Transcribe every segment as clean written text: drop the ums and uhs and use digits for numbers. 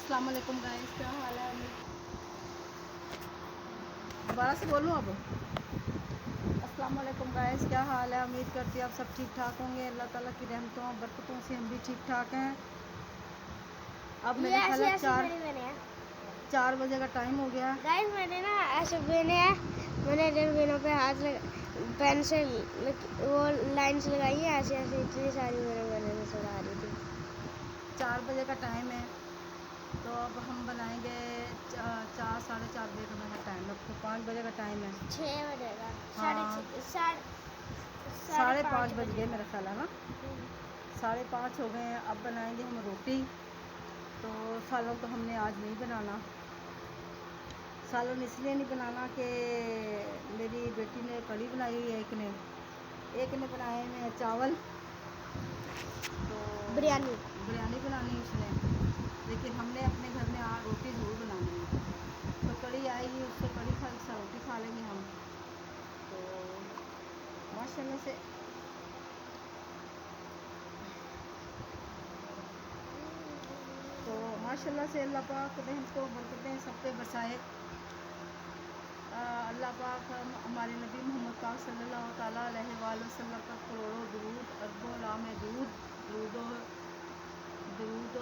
अस्सलाम वालेकुम गाइस, क्या हाल है? दोबारा से बोलूँ अब? अस्सलाम वालेकुम गाइस, क्या हाल है? उम्मीद करती हूँ आप सब ठीक ठाक होंगे। अल्लाह ताला की रहमतों और बरकतों से हम भी ठीक ठाक हैं। अब मेरे ख्याल है 4 बजे का टाइम हो गया। गाइस मैंने ना ऐसे बेने हैं, मैंने रेल बेनों पे हाथ पेन से वो लाइन्स लगाई है, ऐसे ऐसे इतनी सारी मैंने चला रही थी। 4 बजे का टाइम है, तो अब हम बनाएंगे 4 साढ़े 4 बजे का मेरा टाइम है। तो 5 बजे का टाइम है। 6 बजे का हाँ, साढ़े 5:30 बज गए मेरा ख्याल है ना। 5:30 हो गए हैं। अब बनाएंगे हम रोटी। तो सालन तो हमने आज नहीं बनाना। सालन इसलिए नहीं बनाना कि मेरी बेटी ने कढ़ी बनाई हुई है, एक ने बनाए हुए हैं चावल, तो बिरयानी बनानी है उसने। लेकिन हमने अपने घर में आज रोटी ज़रूर बनानी है। तो कढ़ी आएगी, उससे कढ़ी खा रोटी खा लेंगे हम। तो माशाल्लाह से माशाल्लाह से अल्लाह पाक रहमतों बरकतें सब पे बरसाए। अल्लाह पाक हमारे नबी मोहम्मद पाक सल्लल्लाहु ताला अलैहि वसल्लम पर करोड़ों दुरूद अरबों लाम दुरूद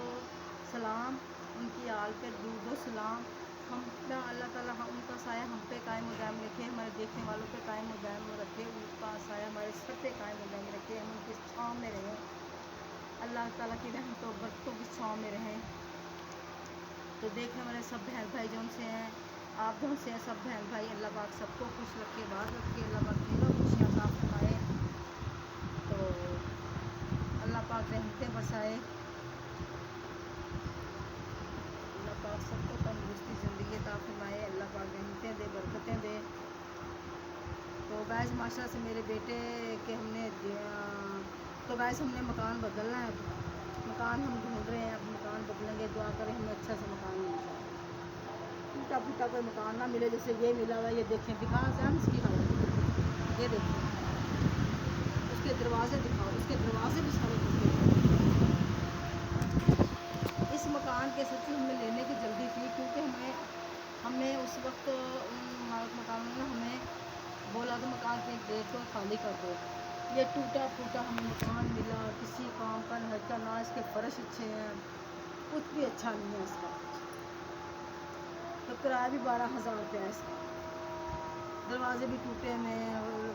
सलाम, उनकी आल पे दुरूद सलाम। हम पे अल्लाह ताला उनका साया हम पे कायम दायम रखे, हमारे देखने वालों पे कायम दायम रखे, उनका साया हमारे सर पे कायम दायम रखे, हम उनकी छाँव में रहें। अल्लाह ताला की रहमतों बरकतों की छाँव में रहें। तो देखने वाले सब बहन भाई जो उनसे हैं, आप जो से हैं, सब बहन भाई, अल्लाह पाक सबको खुश रखे, बात रखे, अल्लाह पाक तीनों खुशियाँ साफ फरमाए। तो अल्लाह पाक रहमतें बरसाए, अल्लाह पाक सबको तंदुरुस्ती ज़िंदगी अता फरमाए, अल्लाह पाक रहमतें दे, बरकतें दे। तो गैस माशाल्लाह से मेरे बेटे के हमने तो गैस हमने मकान बदलना है। मकान हम ढूंढ रहे हैं, अब मकान बदलेंगे। दुआ करें हमें अच्छा सा मकान मिल जाए, टूटा फूटा कोई मकान ना मिले जैसे ये मिला हुआ। ये देखें, दिखाओ से हम इसकी हालत, ये देखिए, उसके दरवाजे दिखाओ, उसके दरवाजे भी सारे टूटे। इस मकान के सच्ची हमें लेने की जल्दी थी, क्योंकि हमने उस वक्त मकान में हमें बोला तो मकान के गेट को खाली कर दो। ये टूटा फूटा हमें मकान मिला, किसी काम का नहीं था, ना इसके फर्श अच्छे हैं, कुछ भी अच्छा नहीं है इसका। तो किराया भी 12,000 रुपया है इसका। दरवाजे भी टूटे हुए,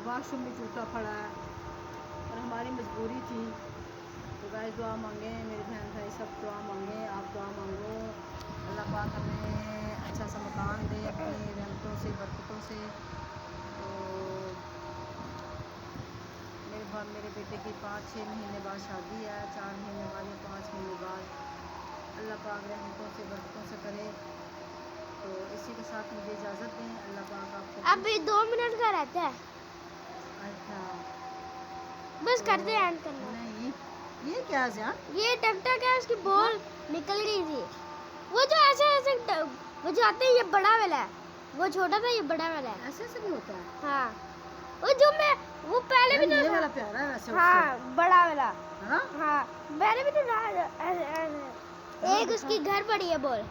वाशरूम भी टूटा पड़ा है, और हमारी मजबूरी थी। तो गाइस दुआ मांगे, मेरे बहन भाई सब दुआ मांगे, आप दुआ मांगो, अल्लाह पाक हमें अच्छा सा मकान दे अपनी रहमतों से, बरकतों से। तो मेरे बेटे की 5-6 महीने बाद शादी है, 4 महीने बाद या 5 महीने बाद, अल्लाह पाक रहमतों से, बरकतों से करे। तो इसी के साथ मुझे इजाज़त दें। अल्लाह पाक आपको अभी 2 मिनट का रहता है, अच्छा बस तो कर दे एंड करना। नहीं, ये क्या है? ये टक है, उसकी बॉल निकल गई थी। वो जो ऐसे वो जो आते हैं, ये बड़ा वाला है, वो छोटा था, ये बड़ा वाला है। ऐसे भी होता है? हाँ, वो जो मैं वो पहले भी ये तो वाला प्यारा है वैसे। हाँ, बड़ा वाला। हाँ, हाँ, पहले भी तो ऐसे एक उसकी घर पड़ी है, बॉल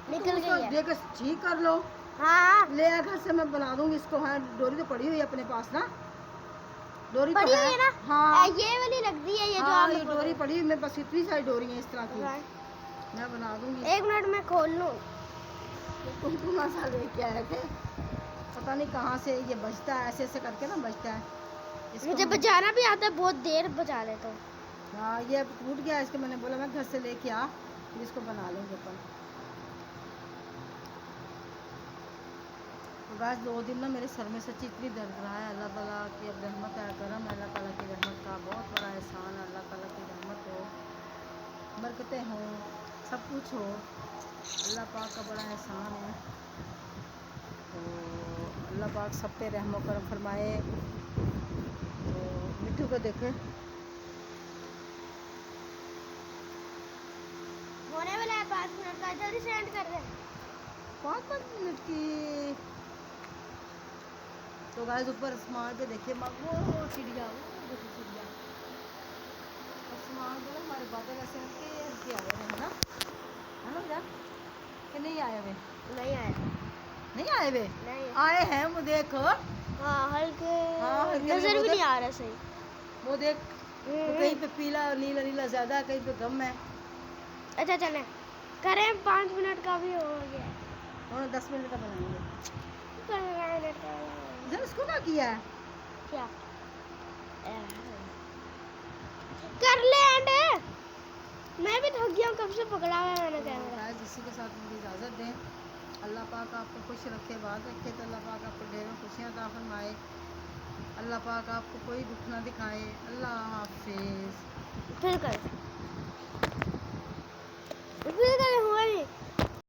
निकल गई है। देख ठीक कर लो। हाँ, ले आ घर से, मैं बना दूंगी इसको। हाँ, डोरी तो पड़ी हुई है अपने पास ना, डोरी पड़ी तो हुई है ना। हाँ, ये वाली लगती है, ये जो हाँ, आप ये डोरी पड़ी हुई, मेरे पास इतनी सारी डोरी है इस तरह की, मैं बना दूंगी। 1 मिनट में खोल लूँ। तुमको मसा लेके आए थे, पता नहीं कहाँ से ये बजता है, ऐसे ऐसे करके ना बजता है। मुझे बजाना भी आता है, बहुत देर बजा लेता हूँ। हाँ, ये टूट गया, इसके मैंने बोला मैं घर से लेके आ, फिर इसको बना लेंगे अपन। तो बस 2 दिन ना मेरे सर में सच्ची इतनी दर्द रहा है। अल्लाह ताला की अब रहमत है, करम है, अल्लाह ताला की रहमत का बहुत बड़ा एहसान है। अल्लाह ताला की रहमत हो, बरकतें हों, सब कुछ हो, अल्लाह पाक का बड़ा एहसान है। तो अल्लाह पाक सब पे रहम करम फरमाए। तो मिट्टू को देखे, होने वाला है 5 मिनट का, जल्दी से एंड कर दे। 5 मिनट की। तो गाइस ऊपर आसमान पे देखिए, वो चिड़िया, वो देखो चिड़िया, आसमान पे हमारे बादल ऐसे हल्के हल्के आ रहे हैं ना, है ना यार। नहीं आए हुए? नहीं आया। नहीं आए हुए? नहीं आए हैं वो देख। हाँ हल्के हाँ, हल्के नजर वो भी तो- नहीं आ रहा सही। वो देख, वो कहीं पे पीला नीला नीला ज्यादा है, कहीं पे कम है। अच्छा चले करें, 5 मिनट का भी हो गया। और 10 मिनट का बनाएंगे। 15 मिनट का जब इसको क्या किया है? क्या कर ले एंड। मैं भी थक गया हूँ, कब से पकड़ा हुआ है मैंने कैमरा। गाइस, इसी के साथ मुझे इजाज़त दें। अल्लाह पाक आपको खुश रखे, बात रखे, तो अल्लाह पाक आपको ढेरों खुशियाँ अता फरमाए। अल्लाह पाक आपको कोई दुख ना दिखाए। अल्लाह हाफिज़। फिर कर हुआ नहीं।